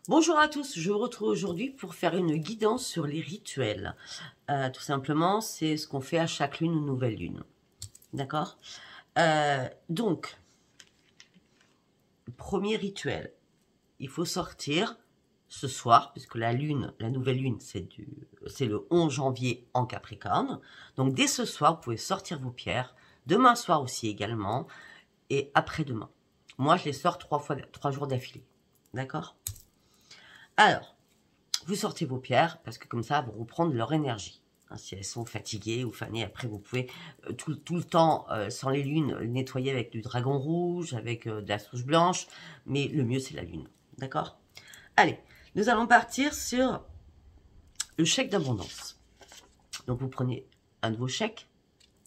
Bonjour à tous, je vous retrouve aujourd'hui pour faire une guidance sur les rituels. Tout simplement, c'est ce qu'on fait à chaque lune ou nouvelle lune. D'accord? Donc, premier rituel, il faut sortir ce soir, puisque la nouvelle lune, c'est le 11 janvier en Capricorne. Donc, dès ce soir, vous pouvez sortir vos pierres. Demain soir aussi également, et après-demain. Moi, je les sors 3 jours d'affilée. D'accord? Alors, vous sortez vos pierres, parce que comme ça, elles vont reprendre leur énergie. Hein, si elles sont fatiguées ou fanées, après, vous pouvez tout le temps, sans les lunes, nettoyer avec du dragon rouge, avec de la souche blanche. Mais le mieux, c'est la lune. D'accord? Allez, nous allons partir sur le chèque d'abondance. Donc, vous prenez un de vos chèques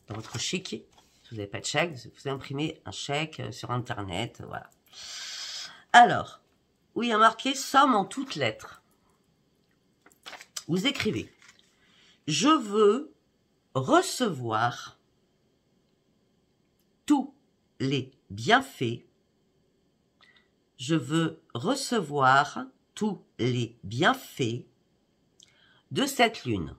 dans votre chéquier. Si vous n'avez pas de chèque, vous imprimez un chèque sur Internet. Voilà. Alors, où il y a marqué « Somme en toutes lettres ». Vous écrivez « Je veux recevoir tous les bienfaits. Je veux recevoir tous les bienfaits de cette lune.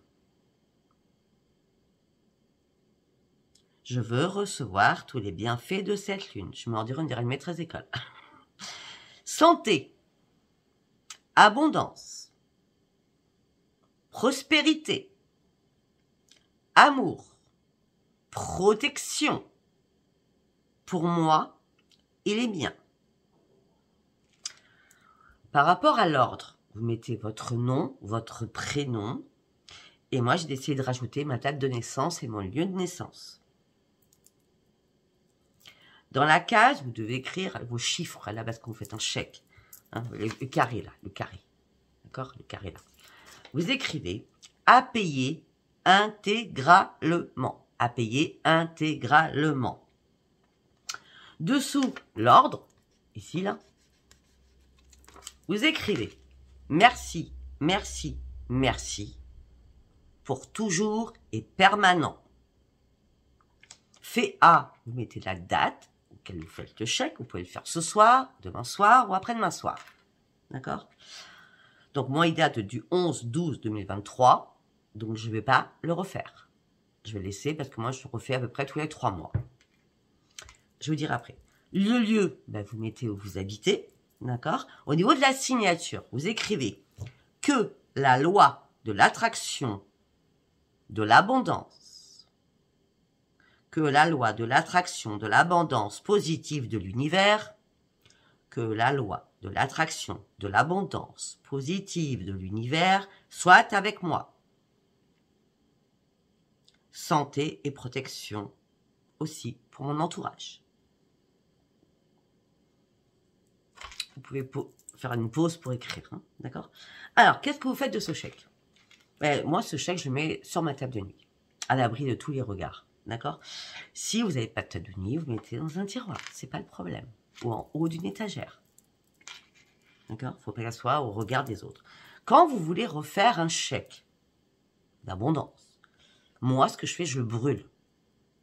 Je veux recevoir tous les bienfaits de cette lune. » Je me dirais une maîtresse d'école. Santé, abondance, prospérité, amour, protection pour moi et les miens. Par rapport à l'ordre, vous mettez votre nom, votre prénom, et moi j'ai décidé de rajouter ma date de naissance et mon lieu de naissance. Dans la case, vous devez écrire vos chiffres, là, parce que vous faites un chèque. Hein, le carré, là, le carré. D'accord? Le carré, là. Vous écrivez « à payer intégralement ». À payer intégralement. Dessous, l'ordre, ici, là, vous écrivez « merci, merci, merci pour toujours et permanent ». Fait A, vous mettez la date auquel vous faites le chèque. Vous pouvez le faire ce soir, demain soir ou après-demain soir. D'accord? Donc, moi, il date du 11-12-2023. Donc, je ne vais pas le refaire. Je vais laisser parce que moi, je le refais à peu près tous les 3 mois. Je vous dirai après. Le lieu, ben, vous mettez où vous habitez. D'accord? Au niveau de la signature, vous écrivez que la loi de l'attraction de l'abondance, que la loi de l'attraction de l'abondance positive de l'univers, que la loi de l'attraction de l'abondance positive de l'univers soit avec moi. Santé et protection aussi pour mon entourage. Vous pouvez faire une pause pour écrire, hein, d'accord? Alors, qu'est-ce que vous faites de ce chèque? Moi, ce chèque, je le mets sur ma table de nuit, à l'abri de tous les regards, d'accord? Si vous n'avez pas de table de nuit, vous mettez dans un tiroir, c'est pas le problème, ou en haut d'une étagère, d'accord? Il ne faut pas qu'elle soit au regard des autres. Quand vous voulez refaire un chèque d'abondance, moi, ce que je fais, je le brûle.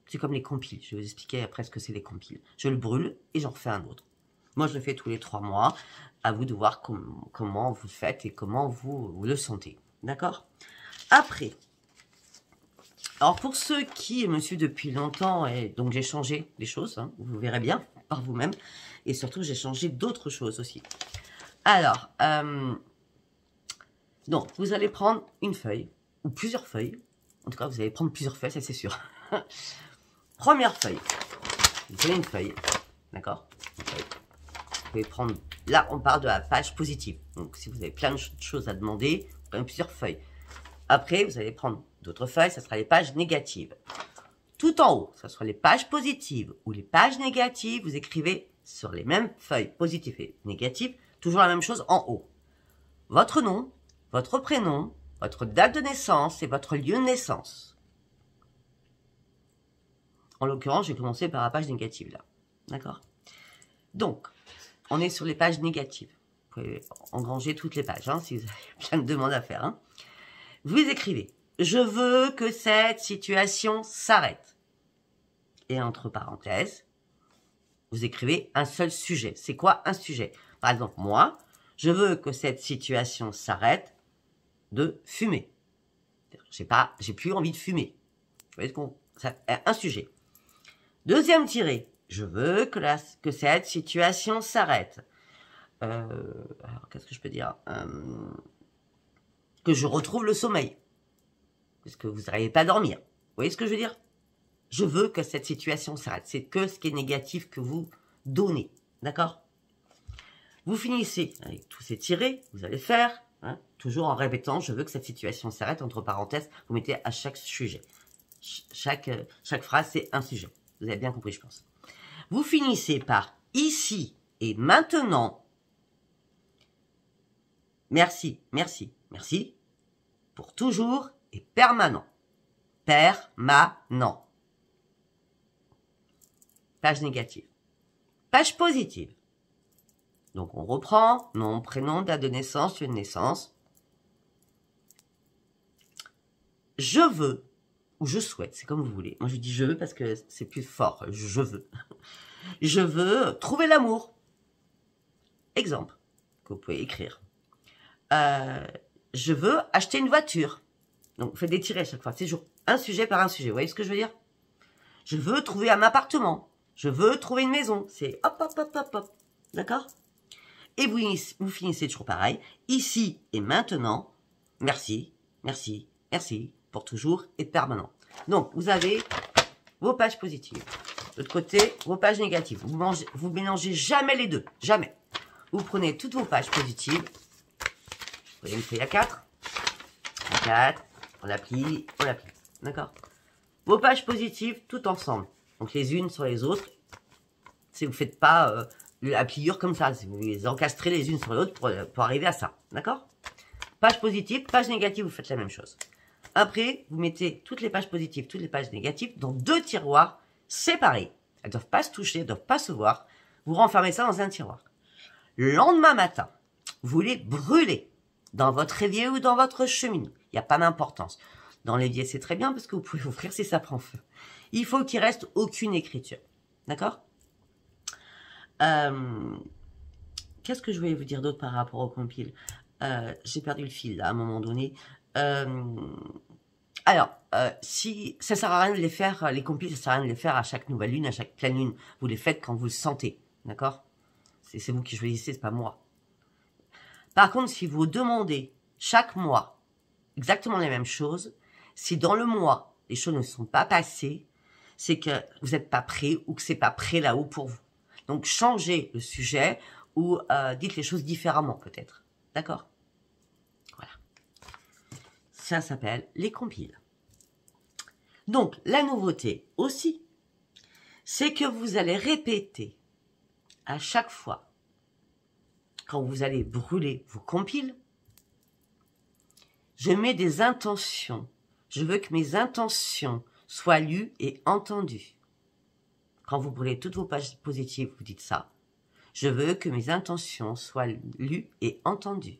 C'est comme les compiles, je vais vous expliquer après ce que c'est les compiles. Je le brûle et j'en refais un autre. Moi, je le fais tous les 3 mois. À vous de voir comment vous le faites et comment vous le sentez. D'accord? Après, alors pour ceux qui me suivent depuis longtemps, et donc j'ai changé des choses, hein, vous verrez bien par vous-même. Et surtout, j'ai changé d'autres choses aussi. Alors, donc, vous allez prendre une feuille, ou plusieurs feuilles. En tout cas, vous allez prendre plusieurs feuilles, ça c'est sûr. Première feuille. Vous prenez une feuille, d'accord? Vous pouvez prendre, là on parle de la page positive, donc si vous avez plein de choses à demander, vous prenez plusieurs feuilles. Après vous allez prendre d'autres feuilles, ça sera les pages négatives. Tout en haut, ça sera les pages positives ou les pages négatives, vous écrivez sur les mêmes feuilles positives et négatives, toujours la même chose en haut. Votre nom, votre prénom, votre date de naissance et votre lieu de naissance. En l'occurrence, j'ai commencé par la page négative là, d'accord? Donc, on est sur les pages négatives. Vous pouvez engranger toutes les pages, hein, si vous avez plein de demandes à faire. Hein. Vous écrivez « Je veux que cette situation s'arrête ». Et entre parenthèses, vous écrivez un seul sujet. C'est quoi un sujet? Par exemple, moi, Je veux que cette situation s'arrête de fumer. J'ai plus envie de fumer. Vous voyez un sujet. Deuxième tiré. Je veux que cette situation s'arrête. Alors, qu'est-ce que je peux dire? Que je retrouve le sommeil. Parce que vous n'arrivez pas à dormir. Vous voyez ce que je veux dire? Je veux que cette situation s'arrête. C'est que ce qui est négatif que vous donnez. D'accord? Vous finissez avec tous ces tirés. Vous allez faire, hein, toujours en répétant, je veux que cette situation s'arrête. Entre parenthèses, vous mettez à chaque sujet. Chaque phrase, c'est un sujet. Vous avez bien compris, je pense. Vous finissez par ici et maintenant. Merci, merci, merci. Pour toujours et permanent. Permanent. Page négative. Page positive. Donc on reprend nom, prénom, date de naissance, lieu de naissance. Je veux, ou je souhaite, c'est comme vous voulez. Moi je dis je veux parce que c'est plus fort, je veux. Je veux trouver l'amour. Exemple que vous pouvez écrire. Je veux acheter une voiture. Donc vous faites des tirets à chaque fois. C'est toujours un sujet par un sujet. Vous voyez ce que je veux dire? Je veux trouver un appartement. Je veux trouver une maison. C'est hop, hop, hop, hop, hop. D'accord? Et vous finissez toujours pareil. Ici et maintenant. Merci, merci, merci. Pour toujours et permanent. Donc, vous avez vos pages positives. De l'autre côté, vos pages négatives. Vous mélangez jamais les deux. Jamais. Vous prenez toutes vos pages positives. Vous voyez une feuille à 4. À 4. On la plie. On la plie. D'accord? Vos pages positives, toutes ensemble. Donc, les unes sur les autres. Si vous ne faites pas la pliure comme ça. Si vous les encastrez les unes sur les autres pour arriver à ça. D'accord? Page positive, page négative, vous faites la même chose. Après, vous mettez toutes les pages positives, toutes les pages négatives dans 2 tiroirs séparés. Elles ne doivent pas se toucher, elles ne doivent pas se voir. Vous renfermez ça dans un tiroir. Le lendemain matin, vous les brûlez dans votre évier ou dans votre cheminée. Il n'y a pas d'importance. Dans l'évier, c'est très bien parce que vous pouvez ouvrir si ça prend feu. Il faut qu'il reste aucune écriture. D'accord? Qu'est-ce que je voulais vous dire d'autre par rapport au compile? J'ai perdu le fil là à un moment donné. Alors, si ça sert à rien de les faire, les compiles, ça sert à rien de les faire à chaque nouvelle lune, à chaque pleine lune. Vous les faites quand vous le sentez, d'accord? C'est vous qui choisissez, c'est pas moi. Par contre, si vous demandez chaque mois exactement les mêmes choses, si dans le mois les choses ne sont pas passées, c'est que vous n'êtes pas prêt ou que c'est pas prêt là-haut pour vous. Donc changez le sujet ou dites les choses différemment peut-être, d'accord? Voilà. Ça s'appelle les compiles. Donc, la nouveauté aussi, c'est que vous allez répéter à chaque fois, quand vous allez brûler vos compiles, je mets des intentions. Je veux que mes intentions soient lues et entendues. Quand vous brûlez toutes vos pages positives, vous dites ça. Je veux que mes intentions soient lues et entendues.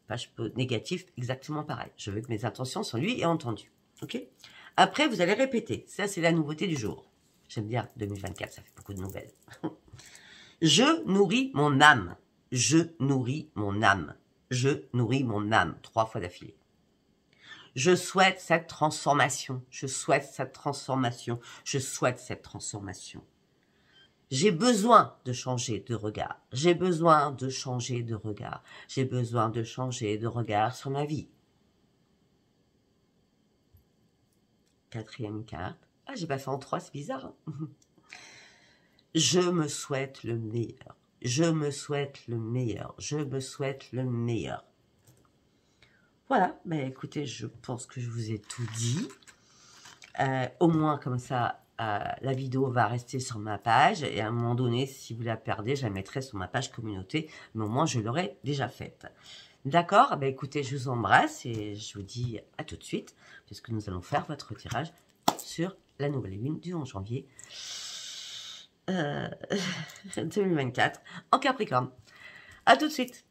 Page négative, exactement pareil. Je veux que mes intentions soient lues et entendues. Ok? Après, vous allez répéter. Ça, c'est la nouveauté du jour. J'aime bien 2024, ça fait beaucoup de nouvelles. Je nourris mon âme. Je nourris mon âme. Je nourris mon âme. 3 fois d'affilée. Je souhaite cette transformation. Je souhaite cette transformation. Je souhaite cette transformation. J'ai besoin de changer de regard. J'ai besoin de changer de regard. J'ai besoin de changer de regard sur ma vie. 4e carte. Ah, j'ai pas fait en 3, c'est bizarre. Hein. Je me souhaite le meilleur. Je me souhaite le meilleur. Je me souhaite le meilleur. Voilà, ben écoutez, je pense que je vous ai tout dit. Au moins, comme ça, la vidéo va rester sur ma page. Et à un moment donné, si vous la perdez, je la mettrai sur ma page communauté. Mais au moins, je l'aurai déjà faite. D'accord? Ben écoutez, je vous embrasse et je vous dis à tout de suite, puisque nous allons faire votre tirage sur la nouvelle lune du 11 janvier 2024 en Capricorne. À tout de suite!